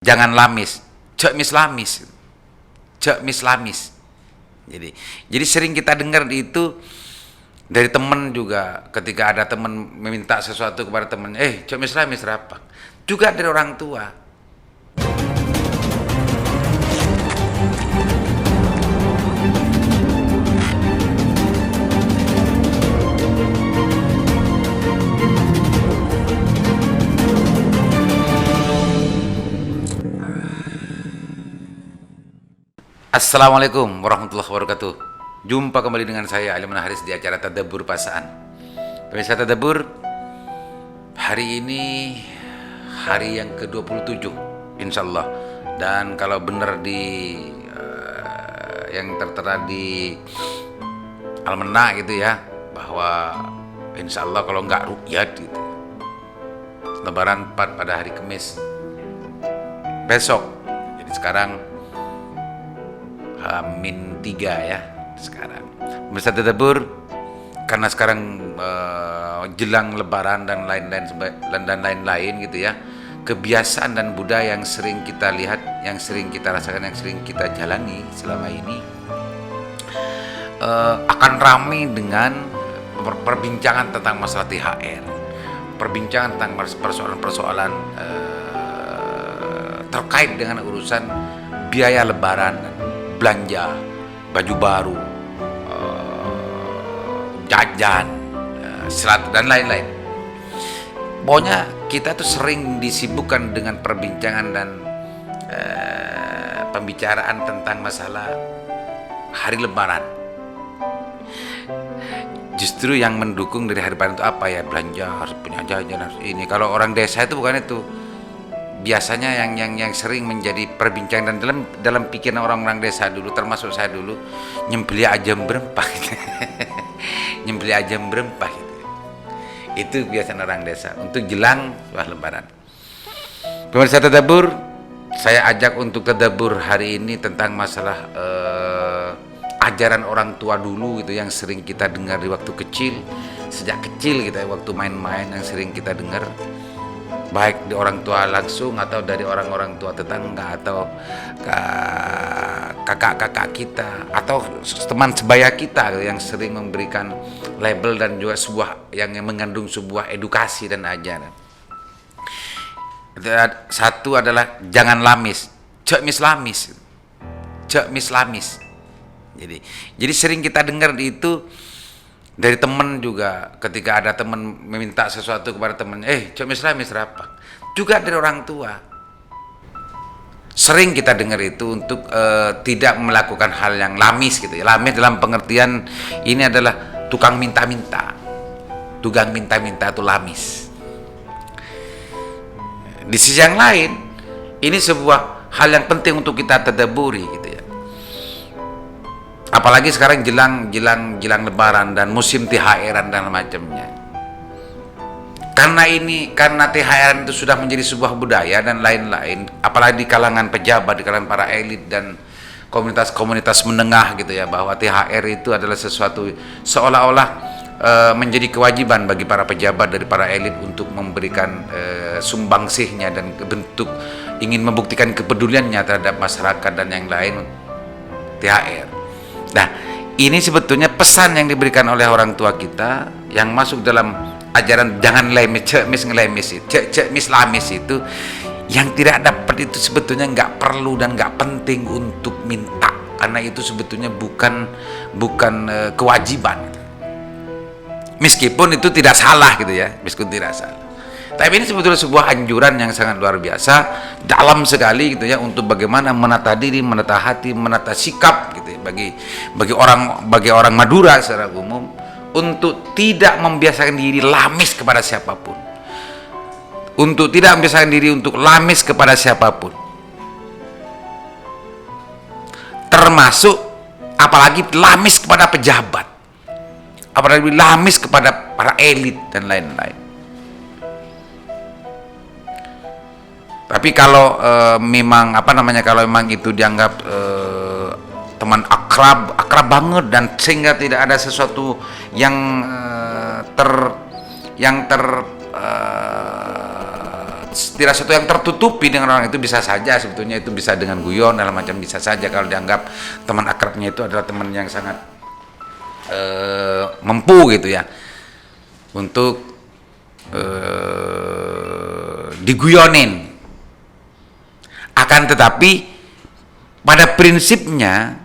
Jangan lamis, cek mislamis, cek mislamis. Jadi sering kita dengar itu dari teman juga, ketika ada teman meminta sesuatu kepada teman, cek mislamis rapak. Juga dari orang tua. Assalamualaikum warahmatullahi wabarakatuh. Jumpa kembali dengan saya Aliman Haris di acara Tadabbur Pasaan. Pemirsa Tadabbur, hari ini hari yang ke-27 insyaallah. Dan kalau benar di yang tertera di Al-Mana gitu ya, bahwa insyaallah kalau nggak ruqyah gitu, Lebaran 4 pada hari Kamis besok. Jadi sekarang H-3 ya sekarang. Pemirsa Tadabbur, karena sekarang jelang Lebaran dan lain-lain gitu ya, kebiasaan dan budaya yang sering kita lihat, yang sering kita rasakan, yang sering kita jalani selama ini akan ramai dengan perbincangan tentang masalah THR, perbincangan tentang persoalan-persoalan terkait dengan urusan biaya Lebaran, belanja baju baru, jajan, selat dan lain-lain. Pokoknya kita tuh sering disibukkan dengan perbincangan dan pembicaraan tentang masalah hari Lebaran. Justru yang mendukung dari hari Lebaran itu apa ya? Belanja, harus punya jajan, harus ini. Kalau orang desa itu bukan itu. Biasanya yang sering menjadi perbincangan dan dalam pikiran orang-orang desa dulu, termasuk saya dulu, nyembeli ayam berempah gitu. Nyembeli ayam berempah gitu. Itu biasanya orang desa untuk jelang Lebaran. Pemirsa Tadabbur, saya ajak untuk tadabbur hari ini tentang masalah ajaran orang tua dulu gitu, yang sering kita dengar di waktu kecil, sejak kecil kita waktu main-main yang sering kita dengar, baik di orang tua langsung atau dari orang-orang tua tetangga atau kakak-kakak kita atau teman sebaya kita yang sering memberikan label dan juga sebuah yang mengandung sebuah edukasi dan ajaran. Satu adalah jangan lamis, cek mislamis, cek mislamis. Jadi sering kita dengar itu dari teman juga, ketika ada teman meminta sesuatu kepada teman, cek mislamis rapak. Juga dari orang tua. Sering kita dengar itu untuk tidak melakukan hal yang lamis gitu ya. Lamis dalam pengertian ini adalah tukang minta-minta. Tukang minta-minta itu lamis. Di sisi yang lain, ini sebuah hal yang penting untuk kita tadabburi gitu ya. Apalagi sekarang jelang Lebaran dan musim THR-an dan macamnya. Karena THR itu sudah menjadi sebuah budaya dan lain-lain, apalagi di kalangan pejabat, di kalangan para elit dan komunitas-komunitas menengah gitu ya, bahwa THR itu adalah sesuatu seolah-olah menjadi kewajiban bagi para pejabat dari para elit untuk memberikan sumbangsihnya dan bentuk ingin membuktikan kepeduliannya terhadap masyarakat dan yang lain, THR. Nah, ini sebetulnya pesan yang diberikan oleh orang tua kita yang masuk dalam ajaran jangan lemis, cek mislamis itu, yang tidak dapat itu sebetulnya nggak perlu dan nggak penting untuk minta, karena itu sebetulnya bukan kewajiban. Meskipun itu tidak salah gitu ya, meskipun tidak salah. Tapi ini sebetulnya sebuah anjuran yang sangat luar biasa, dalam sekali gitu ya, untuk bagaimana menata diri, menata hati, menata sikap gitu ya, bagi orang Madura secara umum, untuk tidak membiasakan diri lamis kepada siapapun. Untuk tidak membiasakan diri untuk lamis kepada siapapun. Termasuk apalagi lamis kepada pejabat. Apalagi lamis kepada para elit dan lain-lain. Tapi kalau memang kalau memang itu dianggap teman akrab banget dan sehingga tidak ada sesuatu yang tidak sesuatu yang tertutupi dengan orang itu, bisa saja sebetulnya itu bisa dengan guyon dalam macam, bisa saja kalau dianggap teman akrabnya itu adalah teman yang sangat mampu gitu ya untuk diguyonin. Akan tetapi pada prinsipnya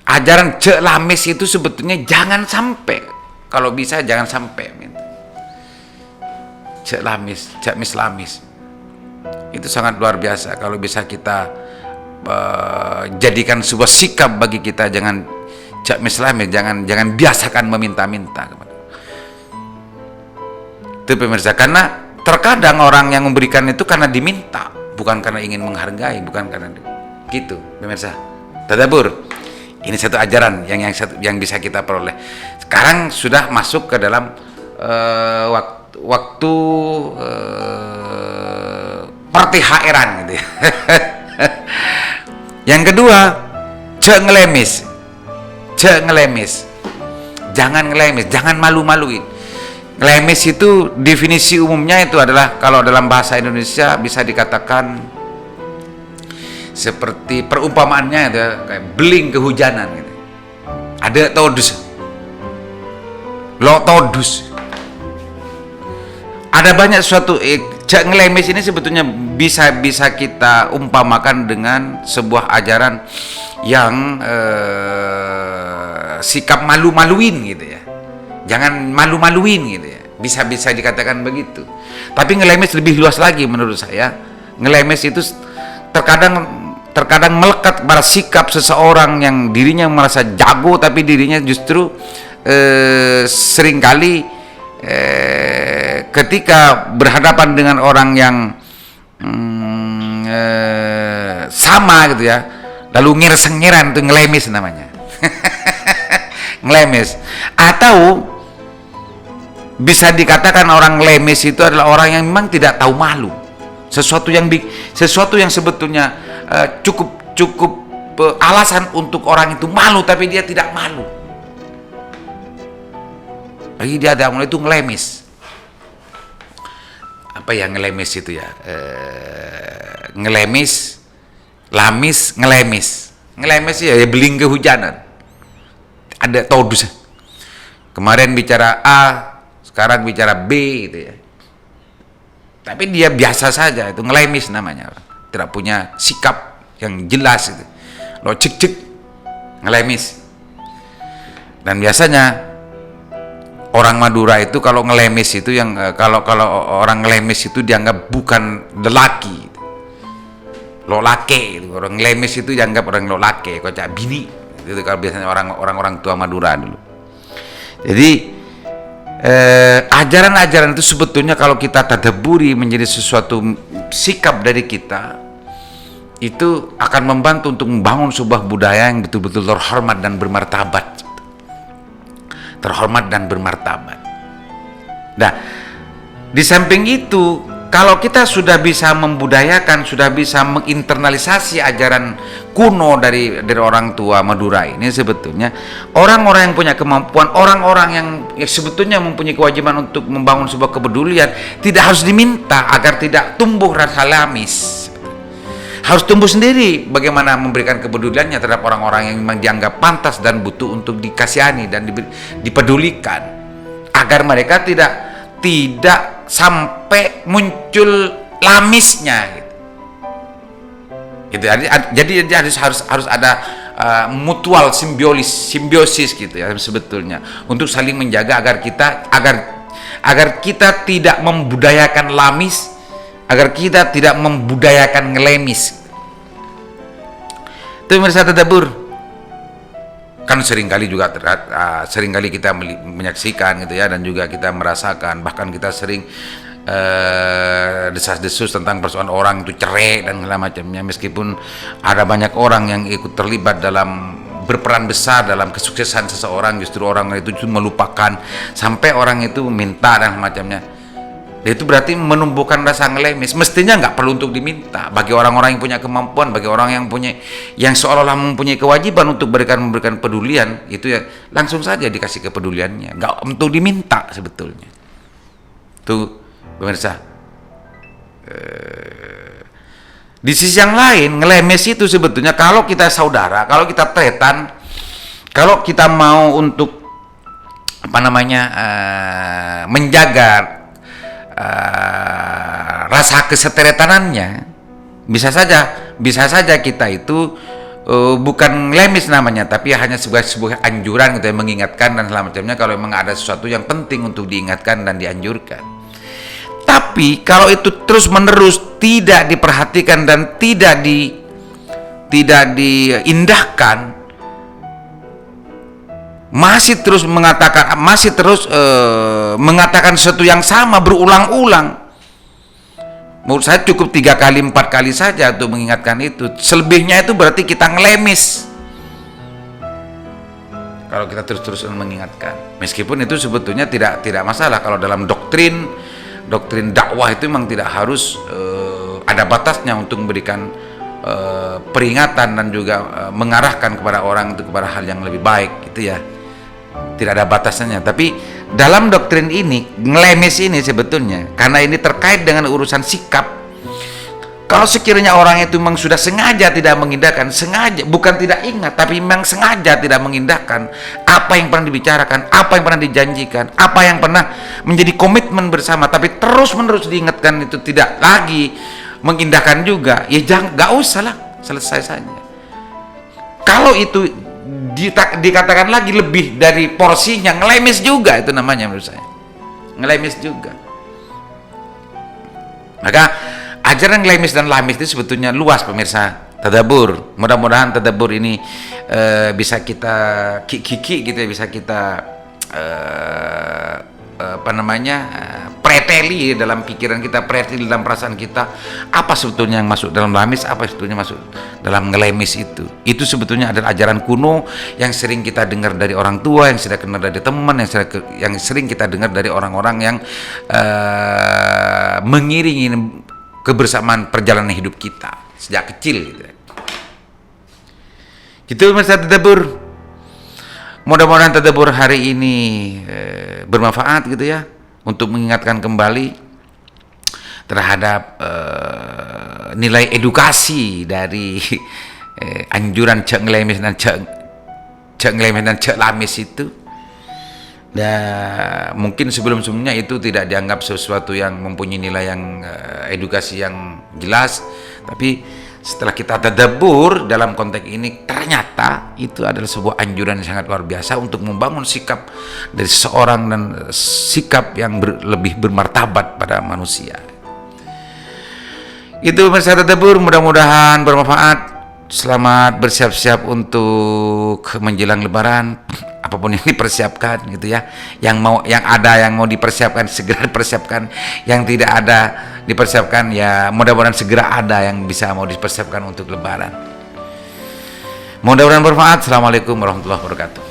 ajaran Cek Lamis itu sebetulnya jangan sampai, kalau bisa jangan sampai. Cek Lamis itu sangat luar biasa. Kalau bisa kita jadikan sebuah sikap bagi kita, jangan Cek Lamis, jangan biasakan meminta-minta. Itu pemirsa, karena terkadang orang yang memberikan itu karena diminta, bukan karena ingin menghargai, bukan karena gitu, pemirsa. Tadabur. Ini satu ajaran yang bisa kita peroleh. Sekarang sudah masuk ke dalam waktu per-THR-an gitu ya. Yang kedua, Cek ngelemis. Jangan ngelemis, jangan malu-maluin. Ngelemis itu definisi umumnya itu adalah, kalau dalam bahasa Indonesia bisa dikatakan seperti perumpamaannya itu kayak beling kehujanan gitu. Ada todus, lo todus. Ada banyak suatu Cek ngelemis ini sebetulnya bisa kita umpamakan dengan sebuah ajaran yang sikap malu-maluin gitu ya. Jangan malu-maluin gitu ya. Bisa dikatakan begitu. Tapi ngelemis lebih luas lagi menurut saya. Ngelemis itu terkadang melekat pada sikap seseorang yang dirinya merasa jago, tapi dirinya justru seringkali ketika berhadapan dengan orang yang sama gitu ya, lalu ngireseng-ngiran, itu ngelemis namanya. Ngelemis. Atau bisa dikatakan orang ngelemis itu adalah orang yang memang tidak tahu malu. Sesuatu yang sebetulnya cukup alasan untuk orang itu malu, tapi dia tidak malu. Lagi dia ada mulai itu ngelemis. Apa yang ngelemis itu ya? Ngelemis, lamis, ngelemis. Ngelemis ya beling kehujanan. Ada todus. Kemarin bicara A, sekarang bicara B gitu ya. Tapi dia biasa saja, itu ngelemis namanya. Tidak punya sikap yang jelas itu. Lo cek ngelemis. Dan biasanya orang Madura itu kalau ngelemis itu yang kalau orang ngelemis itu dianggap bukan lelaki. Lo lake gitu. Orang ngelemis itu dianggap orang lo lake, kocak bini. Itu kalau biasanya orang tua Madura dulu. Jadi ajaran-ajaran itu sebetulnya kalau kita tadaburi menjadi sesuatu sikap dari kita, itu akan membantu untuk membangun sebuah budaya yang betul-betul terhormat dan bermartabat. Terhormat dan bermartabat. Nah, di samping itu, kalau kita sudah bisa membudayakan, sudah bisa menginternalisasi ajaran kuno dari orang tua Madura ini, sebetulnya orang-orang yang punya kemampuan, orang-orang yang sebetulnya mempunyai kewajiban untuk membangun sebuah kepedulian, tidak harus diminta agar tidak tumbuh rasa lamis. Harus tumbuh sendiri bagaimana memberikan kepeduliannya terhadap orang-orang yang memang dianggap pantas dan butuh untuk dikasihani dan dipedulikan, agar mereka tidak sampai muncul lamisnya gitu. Jadi harus ada mutual simbiosis gitu ya sebetulnya, untuk saling menjaga agar kita tidak membudayakan lamis, agar kita tidak membudayakan ngelemis. Itu pemirsa tadabur. Kan seringkali kita menyaksikan gitu ya, dan juga kita merasakan, bahkan kita sering desas-desus tentang persoalan orang itu cerai dan segala macamnya, meskipun ada banyak orang yang ikut terlibat dalam berperan besar dalam kesuksesan seseorang, justru orang itu melupakan sampai orang itu minta dan semacamnya. Itu berarti menumbuhkan rasa ngelemis. Mestinya nggak perlu untuk diminta. Bagi orang-orang yang punya kemampuan, bagi orang yang seolah-olah mempunyai kewajiban untuk memberikan pedulian, itu ya langsung saja dikasih kepeduliannya, nggak untuk diminta sebetulnya. Tuh pemirsa, Di sisi yang lain, ngelemes itu sebetulnya kalau kita saudara, kalau kita tretan, kalau kita mau untuk menjaga rasa kesetretanannya, bisa saja kita itu bukan ngelemes namanya, tapi hanya sebuah anjuran gitu ya, mengingatkan dan segala macamnya kalau memang ada sesuatu yang penting untuk diingatkan dan dianjurkan. Tapi kalau itu terus-menerus tidak diperhatikan dan tidak diindahkan, masih terus mengatakan sesuatu yang sama berulang-ulang. Menurut saya cukup 3 kali 4 kali saja untuk mengingatkan itu. Selebihnya itu berarti kita ngelemis. Kalau kita terus-terusan mengingatkan, meskipun itu sebetulnya tidak masalah kalau dalam doktrin dakwah itu memang tidak harus ada batasnya untuk memberikan peringatan dan juga mengarahkan kepada orang itu kepada hal yang lebih baik gitu ya. Tidak ada batasannya. Tapi dalam doktrin ini, ngelemes ini sebetulnya karena ini terkait dengan urusan sikap. Kalau sekiranya orang itu memang sudah sengaja tidak mengindahkan, bukan tidak ingat, tapi memang sengaja tidak mengindahkan apa yang pernah dibicarakan, apa yang pernah dijanjikan, apa yang pernah menjadi komitmen bersama, tapi terus-menerus diingatkan itu tidak lagi mengindahkan juga, ya jangan, gak usah lah, selesai saja. Kalau itu dikatakan lagi lebih dari porsinya, ngelemes juga itu namanya menurut saya, ngelemes juga. Maka ajaran ngelemes dan lamis itu sebetulnya luas pemirsa. Tadabbur, mudah-mudahan tadabbur ini bisa kita kiki gitu ya, bisa kita preteli dalam pikiran kita, preteli dalam perasaan kita, apa sebetulnya yang masuk dalam lamis, apa sebetulnya masuk dalam ngelemis itu. Itu sebetulnya adalah ajaran kuno yang sering kita dengar dari orang tua, yang sering dengar dari teman, yang sering kita dengar dari orang-orang yang mengiringi kebersamaan perjalanan hidup kita sejak kecil gitu. Gitu pemirsa tadabbur. Mudah-mudahan tadabbur hari ini bermanfaat gitu ya, untuk mengingatkan kembali terhadap nilai edukasi dari anjuran cek ngelemis dan cek lamis itu. Dan mungkin sebelum-sebelumnya itu tidak dianggap sesuatu yang mempunyai nilai yang edukasi yang jelas, tapi setelah kita tadabbur dalam konteks ini, ternyata itu adalah sebuah anjuran yang sangat luar biasa untuk membangun sikap dari seseorang dan sikap yang lebih bermartabat pada manusia. Itu pemirsa tadabbur, mudah-mudahan bermanfaat. Selamat bersiap-siap untuk menjelang Lebaran, apapun yang dipersiapkan gitu ya. Yang mau dipersiapkan segera dipersiapkan, yang tidak ada dipersiapkan ya mudah-mudahan segera ada yang bisa mau dipersiapkan untuk Lebaran. Mudah-mudahan bermanfaat. Assalamualaikum warahmatullahi wabarakatuh.